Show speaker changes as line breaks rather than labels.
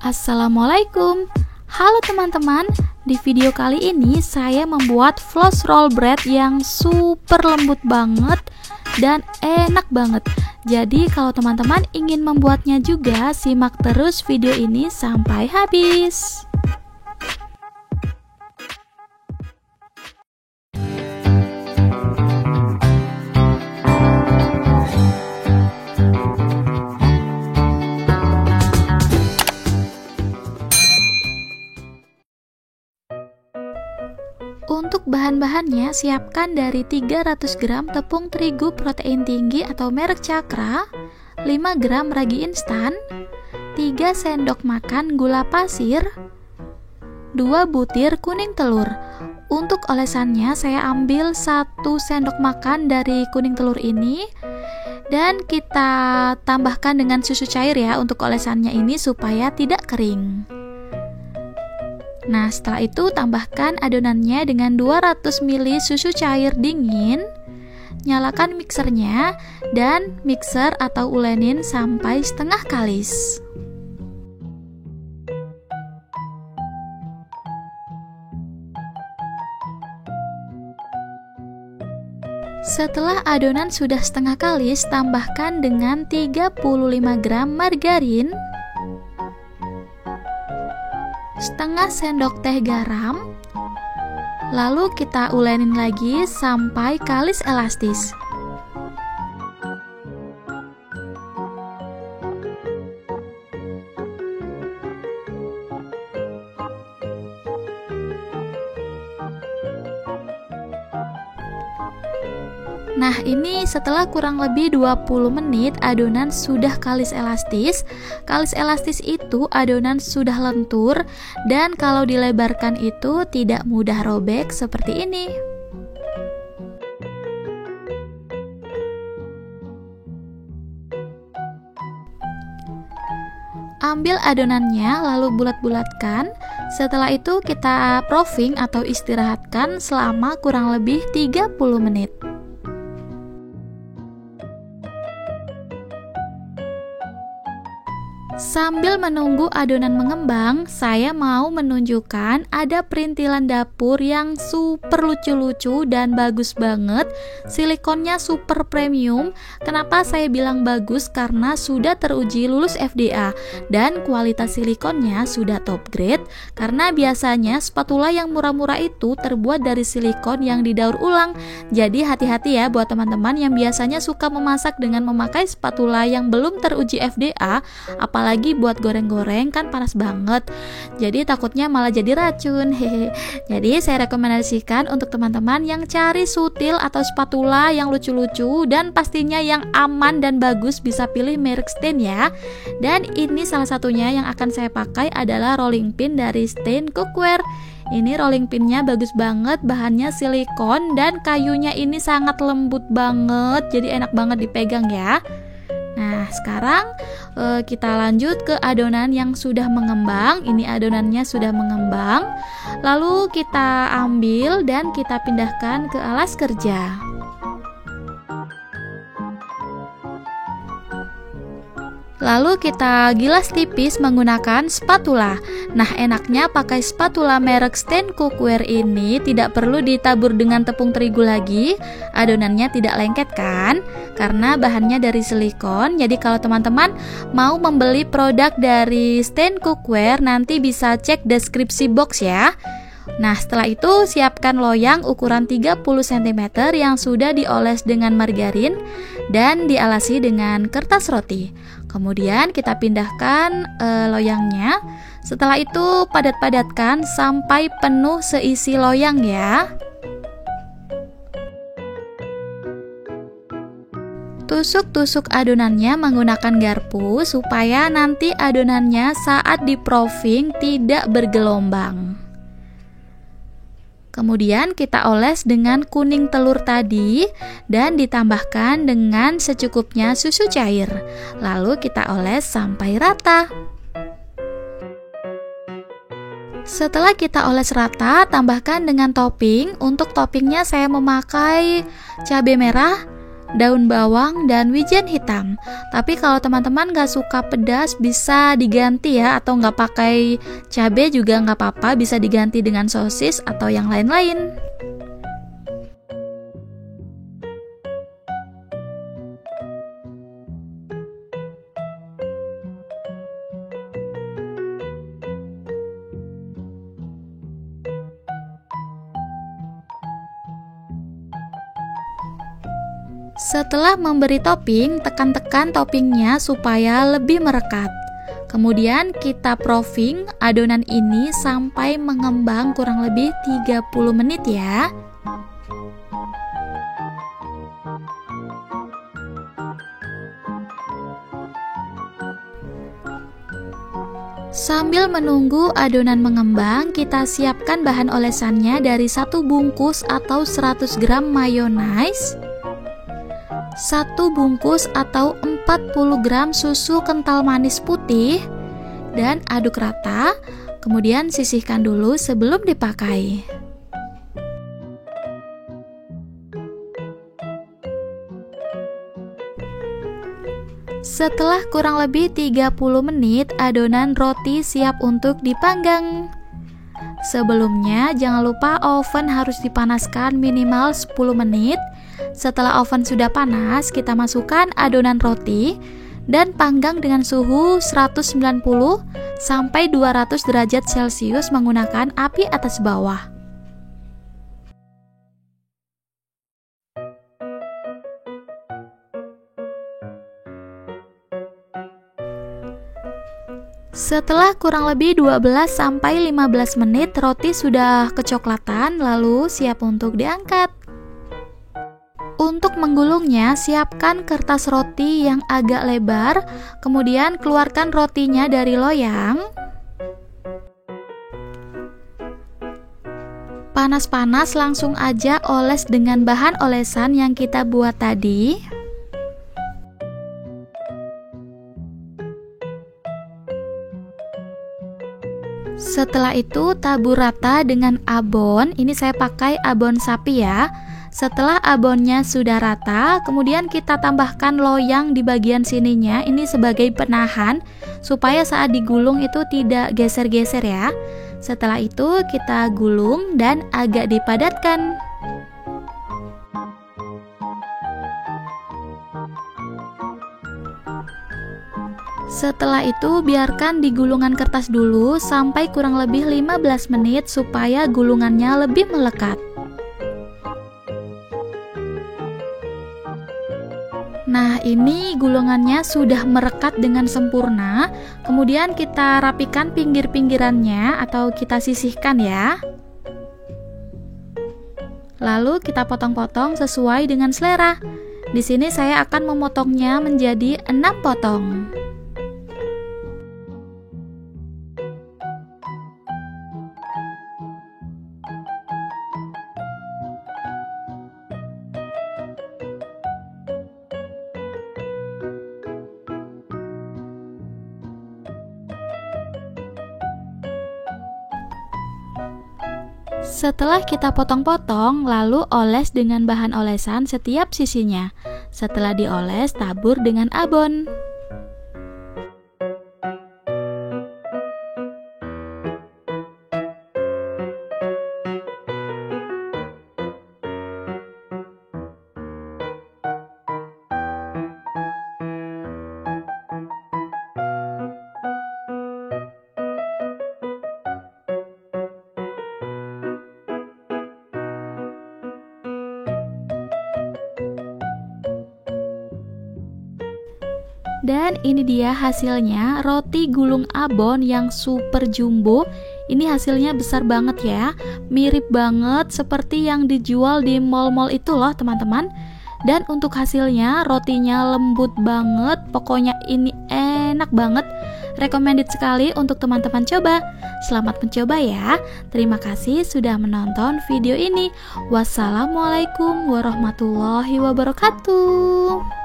Assalamualaikum. Halo teman-teman, di video kali ini saya membuat floss roll bread yang super lembut banget dan enak banget. Jadi kalau teman-teman ingin membuatnya juga, simak terus video ini sampai habis. Untuk bahan-bahannya, siapkan dari 300 gram tepung terigu protein tinggi atau merek Cakra, 5 gram ragi instan, 3 sendok makan gula pasir, 2 butir kuning telur. Untuk olesannya saya ambil 1 sendok makan dari kuning telur ini, dan kita tambahkan dengan susu cair ya untuk olesannya ini supaya tidak kering. Nah, setelah itu tambahkan adonannya dengan 200 ml susu cair dingin. Nyalakan mixernya dan mixer atau ulenin sampai setengah kalis. Setelah adonan sudah setengah kalis, tambahkan dengan 35 gram margarin, setengah sendok teh garam, lalu kita ulenin lagi sampai kalis elastis. Nah, ini setelah kurang lebih 20 menit adonan sudah kalis elastis. Kalis elastis itu adonan sudah lentur dan kalau dilebarkan itu tidak mudah robek seperti ini. Ambil adonannya lalu bulat-bulatkan. Setelah itu kita proofing atau istirahatkan selama kurang lebih 30 menit. Sambil menunggu adonan mengembang, saya mau menunjukkan ada perintilan dapur yang super lucu-lucu dan bagus banget. Silikonnya super premium. Kenapa saya bilang bagus? Karena sudah teruji lulus FDA dan kualitas silikonnya sudah top grade. Karena biasanya spatula yang murah-murah itu terbuat dari silikon yang didaur ulang. Jadi hati-hati ya buat teman-teman yang biasanya suka memasak dengan memakai spatula yang belum teruji FDA, apalagi buat goreng-goreng kan panas banget, jadi takutnya malah jadi racun. Jadi saya rekomendasikan untuk teman-teman yang cari sutil atau spatula yang lucu-lucu dan pastinya yang aman dan bagus, bisa pilih merek Stain ya. Dan ini salah satunya yang akan saya pakai adalah rolling pin dari Stain Cookware. Ini rolling pinnya bagus banget, bahannya silikon dan kayunya ini sangat lembut banget, jadi enak banget dipegang ya. Nah, sekarang kita lanjut ke adonan yang sudah mengembang. Ini adonannya sudah mengembang. Lalu kita ambil dan kita pindahkan ke alas kerja. Lalu kita gilas tipis menggunakan spatula. Nah, enaknya pakai spatula merek Stain Cookware ini tidak perlu ditabur dengan tepung terigu lagi. Adonannya tidak lengket kan? Karena bahannya dari silikon. Jadi kalau teman-teman mau membeli produk dari Stain Cookware, nanti bisa cek deskripsi box ya. Nah, setelah itu siapkan loyang ukuran 30 cm yang sudah dioles dengan margarin dan dialasi dengan kertas roti. Kemudian kita pindahkan loyangnya. Setelah itu padat-padatkan sampai penuh seisi loyang ya. Tusuk-tusuk adonannya menggunakan garpu supaya nanti adonannya saat di proofing tidak bergelombang. Kemudian kita oles dengan kuning telur tadi dan ditambahkan dengan secukupnya susu cair. Lalu kita oles sampai rata. Setelah kita oles rata, tambahkan dengan topping. Untuk toppingnya saya memakai cabai merah, daun bawang, dan wijen hitam. Tapi kalau teman-teman gak suka pedas bisa diganti ya, atau gak pakai cabai juga gak apa-apa, bisa diganti dengan sosis atau yang lain-lain. Setelah memberi topping, tekan-tekan toppingnya supaya lebih merekat. Kemudian kita proofing adonan ini sampai mengembang kurang lebih 30 menit ya. Sambil menunggu adonan mengembang, kita siapkan bahan olesannya dari 1 bungkus atau 100 gram mayonnaise, 1 bungkus atau 40 gram susu kental manis putih, dan aduk rata, kemudian sisihkan dulu sebelum dipakai. Setelah kurang lebih 30 menit, adonan roti siap untuk dipanggang. Sebelumnya, jangan lupa oven harus dipanaskan minimal 10 menit. Setelah oven sudah panas, kita masukkan adonan roti dan panggang dengan suhu 190 sampai 200 derajat Celcius menggunakan api atas bawah. Setelah kurang lebih 12 sampai 15 menit, roti sudah kecoklatan, lalu siap untuk diangkat. Untuk menggulungnya, siapkan kertas roti yang agak lebar, kemudian keluarkan rotinya dari loyang. Panas-panas langsung aja oles dengan bahan olesan yang kita buat tadi. Setelah itu tabur rata dengan abon. Ini saya pakai abon sapi ya. Setelah abonnya sudah rata, kemudian kita tambahkan loyang di bagian sininya. Ini sebagai penahan supaya saat digulung itu tidak geser-geser ya. Setelah itu kita gulung dan agak dipadatkan. Setelah itu biarkan di gulungan kertas dulu sampai kurang lebih 15 menit supaya gulungannya lebih melekat. Nah, ini gulungannya sudah merekat dengan sempurna. Kemudian kita rapikan pinggir-pinggirannya atau kita sisihkan ya. Lalu kita potong-potong sesuai dengan selera. Di sini saya akan memotongnya menjadi 6 potong. Setelah kita potong-potong, lalu oles dengan bahan olesan setiap sisinya. Setelah dioles, tabur dengan abon. Dan ini dia hasilnya, roti gulung abon yang super jumbo. Ini hasilnya besar banget ya, mirip banget seperti yang dijual di mall-mall itu loh teman-teman. Dan untuk hasilnya, rotinya lembut banget, pokoknya ini enak banget. Recommended sekali untuk teman-teman coba. Selamat mencoba ya. Terima kasih sudah menonton video ini. Wassalamualaikum warahmatullahi wabarakatuh.